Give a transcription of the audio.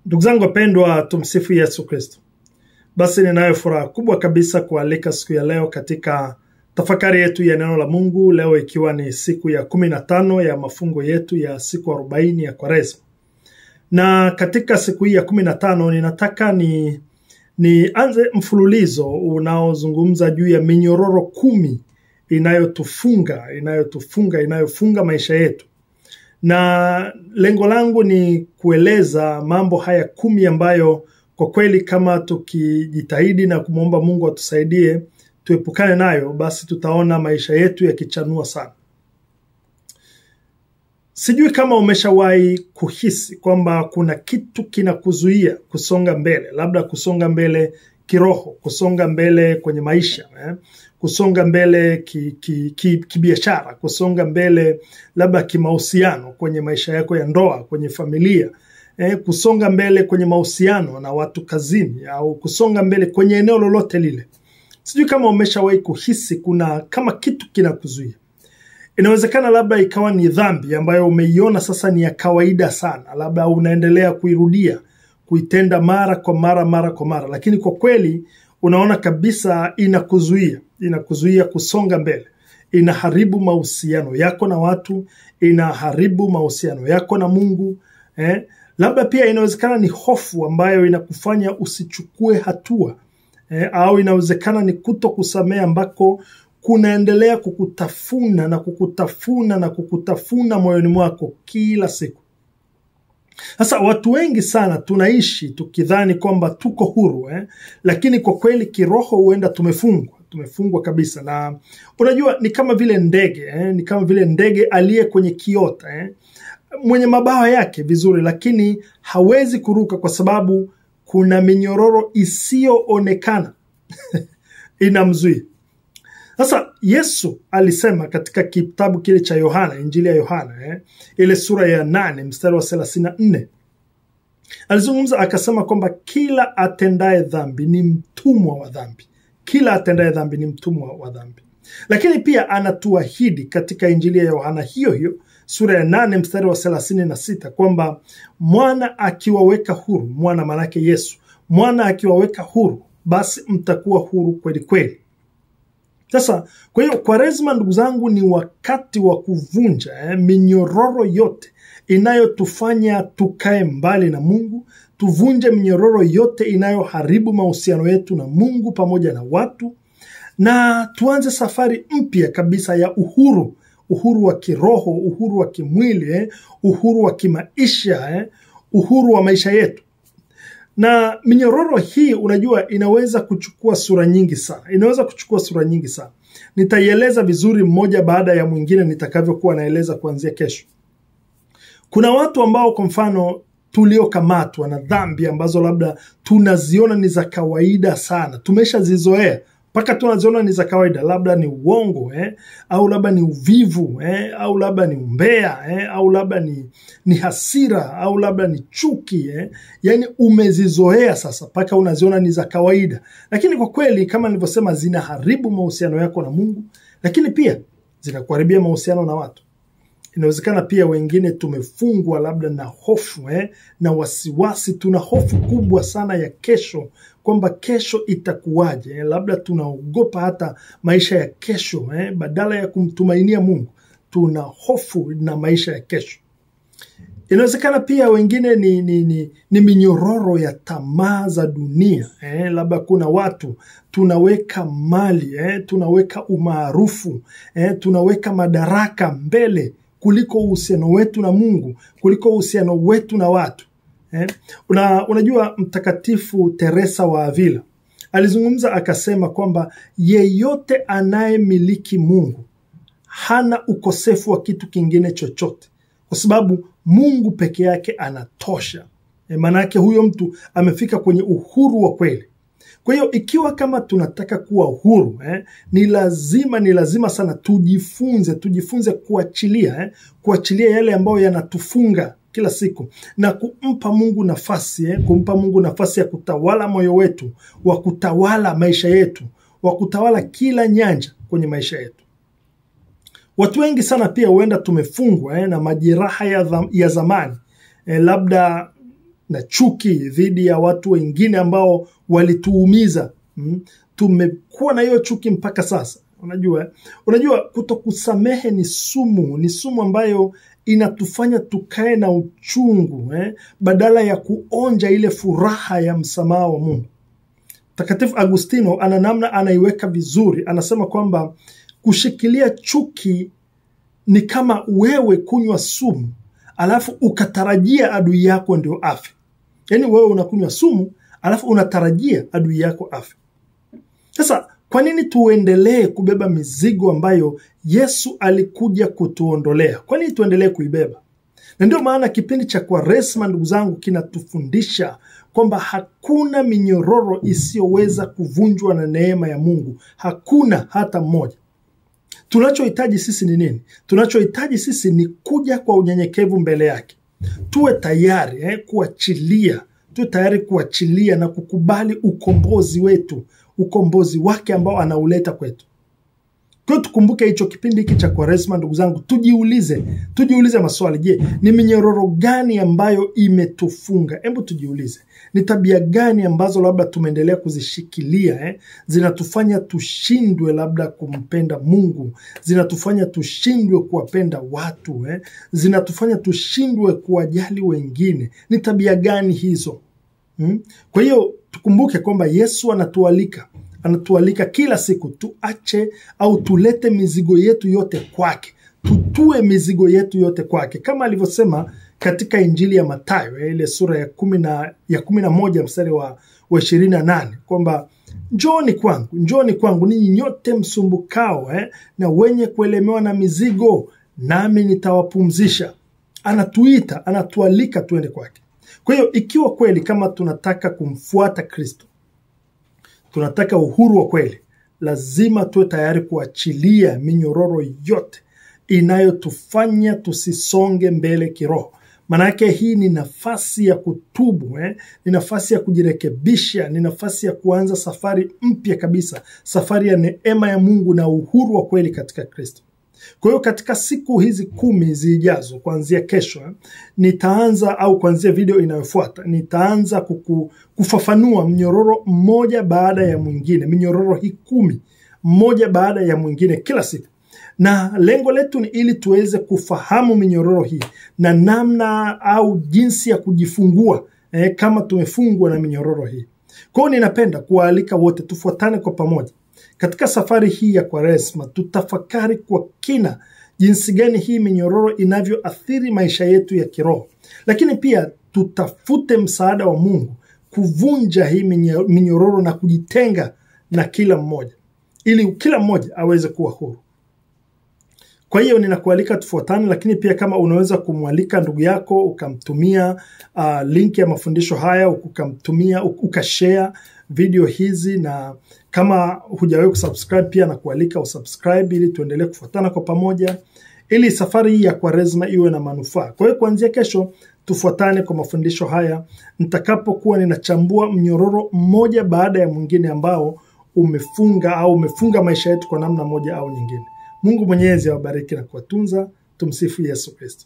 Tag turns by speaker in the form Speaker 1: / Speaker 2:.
Speaker 1: Ndugu zangu wapendwa, tumsifu Yesu Kristo. Basi ninayo furaha kubwa kabisa kualika siku ya leo katika tafakari yetu ya neno la Mungu, leo ikiwa ni siku ya 15 ya mafungo yetu ya siku 40 ya Kwaresma. Na katika siku hii ya 15 ninataka nianze mfululizo unaozungumza juu ya minyororo 10 inayofunga maisha yetu. Na lengo langu ni kueleza mambo haya 10 ambayo kwa kweli kama tukijitahidi na kumwomba Mungu atusaidie tuepukane nayo, basi tutaona maisha yetu yakichanua sana. Sijui kama umeshawahi kuhisi kwamba kuna kitu kinakuzuia kusonga mbele, labda kusonga mbele kiroho, kusonga mbele kwenye maisha, kusonga mbele kibiashara, kusonga mbele labda kimahusiano kwenye maisha yako ya ndoa, kwenye familia, kusonga mbele kwenye mahusiano na watu kazini, au kusonga mbele kwenye eneo lolote lile. Sijui kama umeshawahi kuhisi kuna kama kitu kinakuzuia. Inawezekana labda ikawa ni dhambi ambayo umeiona sasa ni ya kawaida sana, labda unaendelea kuirudia, kuitenda mara kwa mara, lakini kwa kweli unaona kabisa inakuzuia kusonga mbele. Inaharibu mahusiano yako na watu, inaharibu mahusiano yako na Mungu. Labda pia inawezekana ni hofu ambayo inakufanya usichukue hatua. Au inawezekana ni kutokusamehe ambako kunaendelea kukutafuna moyoni mwako kila siku. Sasa watu wengi sana tunaishi tukidhani kwamba tuko huru, lakini kwa kweli kiroho huenda tumefungwa kabisa. Na unajua ni kama vile ndege aliye kwenye kiota, mwenye mabawa yake vizuri, lakini hawezi kuruka kwa sababu kuna minyororo isiyoonekana inamzuia. Sasa Yesu alisema katika kitabu kile cha Yohana, Injili ya Yohana, ile sura ya 8 mstari wa 34. Alizungumza akasema kwamba kila atendaye dhambi ni mtumwa wa dhambi. Kila atendaye dhambi ni mtumwa wa dhambi. Lakini pia anatuahidi katika Injili ya Yohana hiyo sura ya 8 mstari wa 36 kwamba mwana akiwaweka huru, mwana manake Yesu, mwana akiwaweka huru, basi mtakuwa huru kweli kweli. Sasa kwa hiyo Kwaresma, ndugu zangu, ni wakati wa kuvunja minyororo yote inayotufanya tukae mbali na Mungu. Tuvunje minyororo yote inayoharibu mahusiano yetu na Mungu pamoja na watu, na tuanze safari mpya kabisa ya uhuru wa kiroho, uhuru wa kimwili, uhuru wa kimaisha, uhuru wa maisha yetu. Na minyororo hii unajua inaweza kuchukua sura nyingi sana. Nitaieleza vizuri mmoja baada ya mwingine nitakavyokuwa naeleza kuanzia kesho. Kuna watu ambao kwa mfano tuliokamatwa na dhambi ambazo labda tunaziona ni za kawaida sana. Tumeshazizoea mpaka tunaziona ni za kawaida, labda ni uongo, au labda ni uvivu, au labda ni umbea, au labda ni hasira, au labda ni chuki, yani umezizoea sasa mpaka unaziona ni za kawaida. Lakini kwa kweli kama nilivyosema, zinaharibu mahusiano yako na Mungu, lakini pia zinakuharibia mahusiano na watu. Inawezekana pia wengine tumefungwa labda na hofu, na wasiwasi. Tuna hofu kubwa sana ya kesho, kwamba kesho itakuwaje. Labda tunaogopa hata maisha ya kesho, badala ya kumtumainia Mungu. Tuna hofu na maisha ya kesho. Inawezekana pia wengine ni minyororo ya tamaa za dunia. Labda kuna watu tunaweka mali, tunaweka umaarufu, tunaweka madaraka mbele kuliko uhusiano wetu na Mungu, kuliko uhusiano wetu na watu. Unajua Mtakatifu Teresa wa Avila alizungumza akasema kwamba yeyote anayemiliki Mungu hana ukosefu wa kitu kingine chochote, kwa sababu Mungu peke yake anatosha. Manake huyo mtu amefika kwenye uhuru wa kweli. Kwa hiyo ikiwa kama tunataka kuwa huru, ni lazima sana tujifunze kuachilia yale ambayo yanatufunga kila siku, na kumpa Mungu nafasi ya kutawala moyo wetu, wa kutawala maisha yetu, wa kutawala kila nyanja kwenye maisha yetu. Watu wengi sana pia huenda tumefungwa na majeraha ya zamani. Labda na chuki dhidi ya watu wengine ambao walituumiza. Tumekuwa na hiyo chuki mpaka sasa. Unajua kutokusamehe ni sumu ambayo inatufanya tukae na uchungu badala ya kuonja ile furaha ya msamaha wa Mungu. Mtakatifu Agustino ana namna anaiweka vizuri. Anasema kwamba kushikilia chuki ni kama wewe kunywa sumu alafu ukatarajia adui yako ndio afe. Yaani wewe unakunywa sumu alafu unatarajia adui yako afe. Sasa kwa nini tuendelee kubeba mizigo ambayo Yesu alikuja kutuondolea? Kwa nini tuendelee kuibeba? Na ndio maana kipindi cha Kwaresma, ndugu zangu, kinatufundisha kwamba hakuna minyororo isiyoweza kuvunjwa na neema ya Mungu. Hakuna hata mmoja. Tunachohitaji sisi ni nini? Tunachohitaji sisi ni kuja kwa unyenyekevu mbele yake. Tuwe tayari kuachilia. Tuwe tayari kuachilia na kukubali ukombozi wetu, ukombozi wake ambao anauleta kwetu. Kwa tukumbuke hicho kipindi hiki cha Kwaresma, ndugu zangu, tujiulize maswali. Je, ni minyororo gani ambayo imetufunga? Hebu tujiulize. Ni tabia gani ambazo labda tumeendelea kuzishikilia zinatufanya tushindwe labda kumpenda Mungu, zinatufanya tushindwe kuwapenda watu, zinatufanya tushindwe kuwajali wengine? Ni tabia gani hizo? Kwa hiyo tukumbuke kwamba Yesu anatualika kila siku tuache au tulete mizigo yetu yote kwake. Tutue mizigo yetu yote kwake, kama alivyosema katika Injili ya Mathayo ile sura ya 11 mstari wa 28 kwamba njooni kwangu ninyi nyote msumbukao na wenye kuelemewa na mizigo, nami nitawapumzisha. Anatualika tuende kwake. Kwa hiyo ikiwa kweli kama tunataka kumfuata Kristo, tunataka uhuru wa kweli, lazima tuwe tayari kuachilia minyororo yote inayotufanya tusisonge mbele kiroho. Manake hii ni nafasi ya kutubu, ni nafasi ya kujirekebisha, ni nafasi ya kuanza safari mpya kabisa, safari ya neema ya Mungu na uhuru wa kweli katika Kristo. Kwa hiyo katika siku hizi 10 zijazo, kuanzia kesho, nitaanza au kuanzia video inayofuata, nitaanza kufafanua mnyororo mmoja baada ya mwingine, minyororo hii 10 mmoja baada ya mwingine kila siku. Na lengo letu ni ili tuweze kufahamu minyororo hii na namna au jinsi ya kujifungua kama tumefungwa na minyororo hii. Kwa hiyo ninapenda kuwaalika wote tufuatane kwa pamoja katika safari hii ya Kwaresma. Tutafakari kwa kina jinsi gani hii minyororo inavyoathiri maisha yetu ya kiroho, lakini pia tutafute msaada wa Mungu kuvunja hii minyororo na kujitenga na kila mmoja, ili kila mmoja aweze kuwa huru. Kwa hiyo ninakualika tufuatane, lakini pia kama unaweza kumwalika ndugu yako ukamtumia link ya mafundisho haya, ukamtumia ukashare video hizi, na kama hujawahi kusubscribe pia nakualika usubscribe ili tuendelee kufuatana kwa pamoja, ili safari hii ya Kwaresma iwe na manufaa. Kwa hiyo kuanzia kesho tufuatane kwa mafundisho haya nitakapokuwa ninachambua mnyororo mmoja baada ya mwingine ambao umefunga maisha yetu kwa namna moja au nyingine. Mungu Mwenyezi awabariki na kuwatunza. Tumsifu Yesu Kristo.